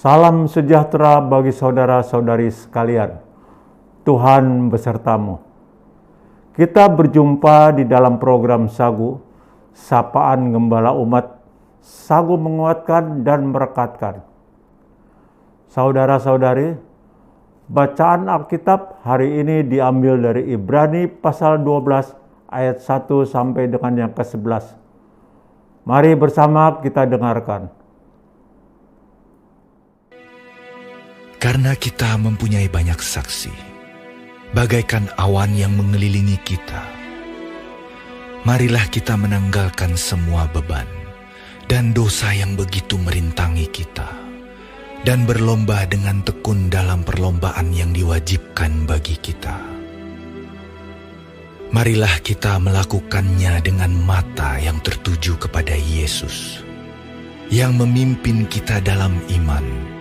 Salam sejahtera bagi saudara-saudari sekalian. Tuhan besertamu. Kita berjumpa di dalam program Sagu, Sapaan Gembala Umat. Sagu menguatkan dan merekatkan. Saudara-saudari, bacaan Alkitab hari ini diambil dari Ibrani pasal 12 ayat 1 sampai dengan yang ke-11. Mari bersama kita dengarkan. Karena kita mempunyai banyak saksi, bagaikan awan yang mengelilingi kita, marilah kita menanggalkan semua beban dan dosa yang begitu merintangi kita, dan berlomba dengan tekun dalam perlombaan yang diwajibkan bagi kita. Marilah kita melakukannya dengan mata yang tertuju kepada Yesus, yang memimpin kita dalam iman,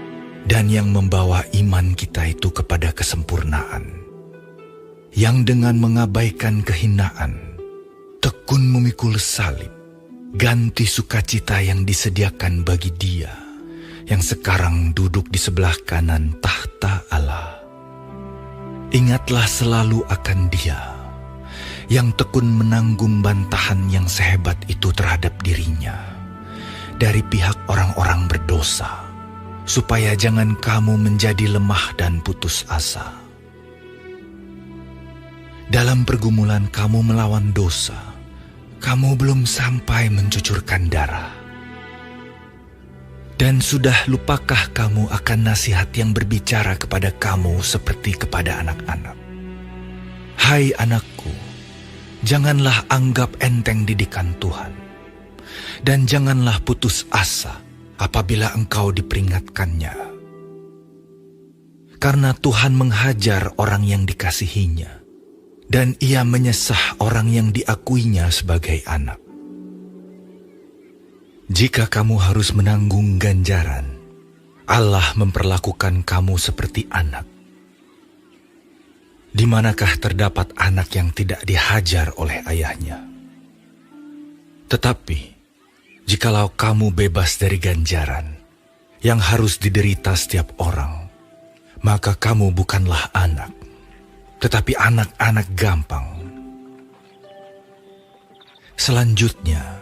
dan yang membawa iman kita itu kepada kesempurnaan, yang dengan mengabaikan kehinaan, tekun memikul salib, ganti sukacita yang disediakan bagi Dia, yang sekarang duduk di sebelah kanan tahta Allah. Ingatlah selalu akan Dia, yang tekun menanggung bantahan yang sehebat itu terhadap dirinya, dari pihak orang-orang berdosa, supaya jangan kamu menjadi lemah dan putus asa. Dalam pergumulan kamu melawan dosa, kamu belum sampai mencucurkan darah. Dan sudah lupakah kamu akan nasihat yang berbicara kepada kamu seperti kepada anak-anak? Hai anakku, janganlah anggap enteng didikan Tuhan, dan janganlah putus asa apabila engkau diperingatkannya. Karena Tuhan menghajar orang yang dikasihinya, dan Ia menyesah orang yang diakuinya sebagai anak. Jika kamu harus menanggung ganjaran, Allah memperlakukan kamu seperti anak. Di manakah terdapat anak yang tidak dihajar oleh ayahnya? Tetapi jikalau kamu bebas dari ganjaran yang harus diderita setiap orang, maka kamu bukanlah anak, tetapi anak-anak gampang. Selanjutnya,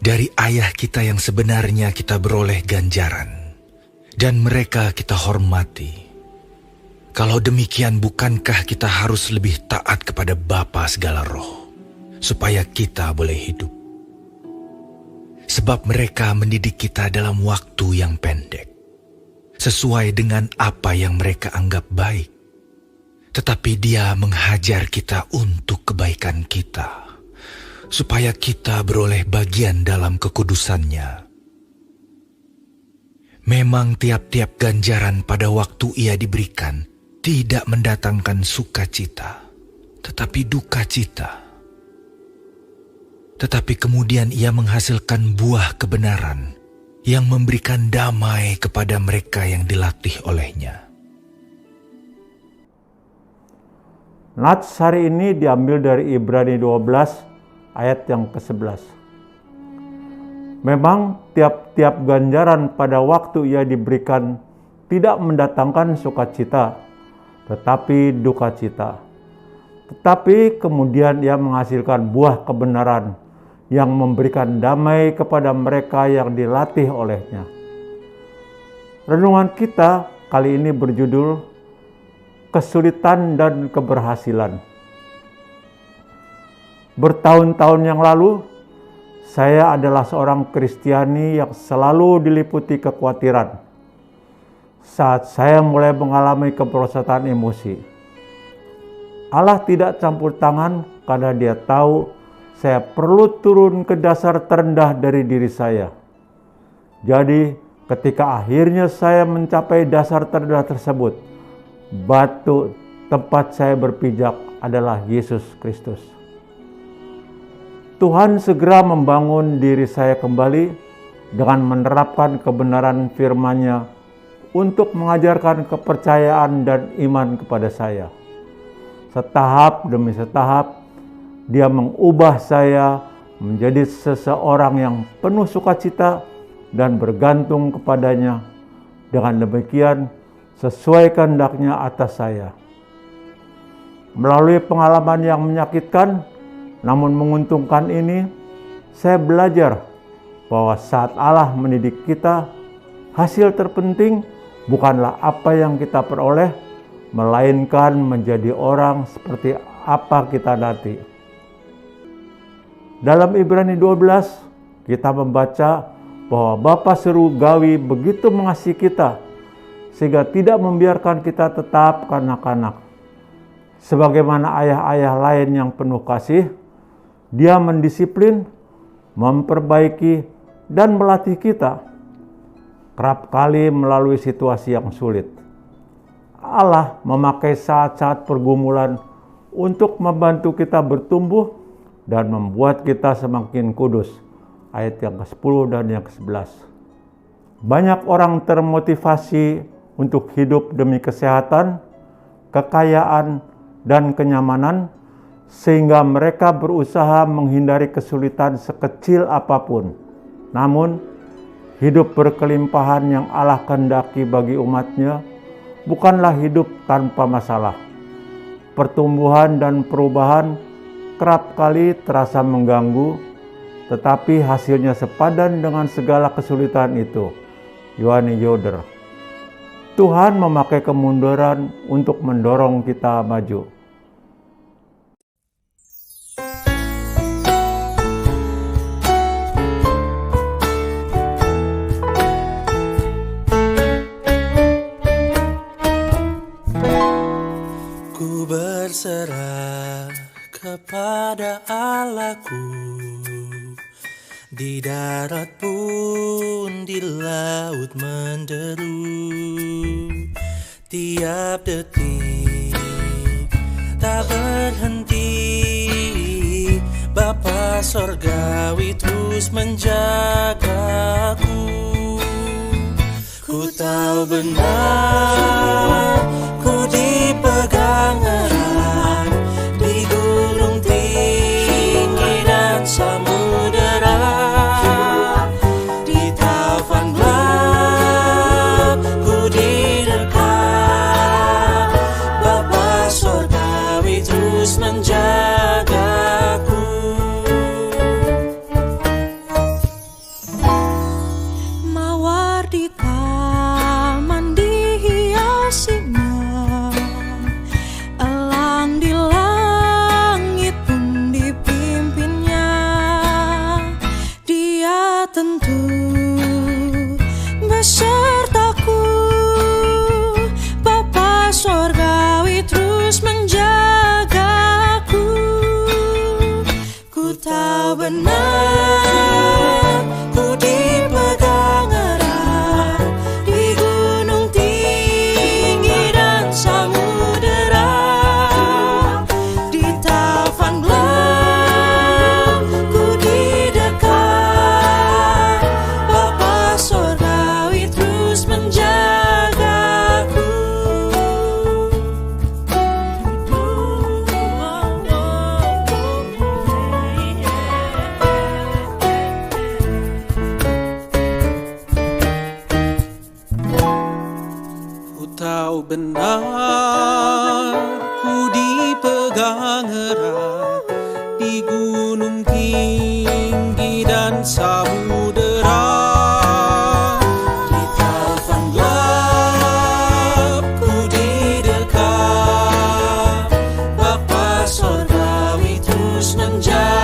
dari ayah kita yang sebenarnya kita beroleh ganjaran, dan mereka kita hormati. Kalau demikian, bukankah kita harus lebih taat kepada Bapa segala roh, supaya kita boleh hidup? Sebab mereka mendidik kita dalam waktu yang pendek, sesuai dengan apa yang mereka anggap baik. Tetapi Dia menghajar kita untuk kebaikan kita, supaya kita beroleh bagian dalam kekudusannya. Memang tiap-tiap ganjaran pada waktu ia diberikan tidak mendatangkan sukacita, tetapi duka cita. Tetapi kemudian Ia menghasilkan buah kebenaran yang memberikan damai kepada mereka yang dilatih olehnya. Nats hari ini diambil dari Ibrani 12 ayat yang ke-11. Memang tiap-tiap ganjaran pada waktu ia diberikan tidak mendatangkan sukacita, tetapi duka cita. Tetapi kemudian ia menghasilkan buah kebenaran yang memberikan damai kepada mereka yang dilatih olehnya. Renungan kita kali ini berjudul Kesulitan dan Keberhasilan. Bertahun-tahun yang lalu, saya adalah seorang Kristiani yang selalu diliputi kekhawatiran saat saya mulai mengalami keperosotan emosi. Allah tidak campur tangan karena Dia tahu saya perlu turun ke dasar terendah dari diri saya. Jadi, ketika akhirnya saya mencapai dasar terendah tersebut, batu tempat saya berpijak adalah Yesus Kristus. Tuhan segera membangun diri saya kembali dengan menerapkan kebenaran firman-Nya untuk mengajarkan kepercayaan dan iman kepada saya. Setahap demi setahap, Dia mengubah saya menjadi seseorang yang penuh sukacita dan bergantung kepadanya Dengan demikian, sesuai kehendak-Nya atas saya. Melalui pengalaman yang menyakitkan, namun menguntungkan ini, saya belajar bahwa saat Allah mendidik kita, hasil terpenting bukanlah apa yang kita peroleh, melainkan menjadi orang seperti apa kita nanti. Dalam Ibrani 12, kita membaca bahwa Bapa Surgawi begitu mengasihi kita, sehingga tidak membiarkan kita tetap kanak-kanak. Sebagaimana ayah-ayah lain yang penuh kasih, Dia mendisiplin, memperbaiki, dan melatih kita. Kerap kali melalui situasi yang sulit. Allah memakai saat-saat pergumulan untuk membantu kita bertumbuh dan membuat kita semakin kudus. Ayat yang ke-10 dan yang ke-11. Banyak orang termotivasi untuk hidup demi kesehatan, kekayaan, dan kenyamanan, sehingga mereka berusaha menghindari kesulitan sekecil apapun. Namun, hidup berkelimpahan yang Allah kehendaki bagi umat-Nya bukanlah hidup tanpa masalah. Pertumbuhan dan perubahan kerap kali terasa mengganggu, tetapi hasilnya sepadan dengan segala kesulitan itu. Yohani Yoder. Tuhan memakai kemunduran untuk mendorong kita maju. Ku berserah kepada Allahku, di darat pun di laut menderu. Tiap detik tak berhenti, Bapa Sorgawi terus menjagaku. Ku tahu benar, ku dipegang erat di gunung tinggi dan samudera, di taufan gelap ku didekat, Bapa Sorgawi terus menjagaku. Mawar di taman dihiasinya, elang di langit pun dipimpinnya. Dia tentu besertaku, Bapa Sorgawi terus menjagaku. Ku tahu benar, ku dipegang erat di gunung tinggi dan samudera, di taufan gelap ku didekat, Bapa Sorgawi terus menjagaku. Ku tahu benar, ku dipegang erat di gunung tinggi dan samudera, di taufan gelap ku didekat, Bapa Sorgawi terus menjaga.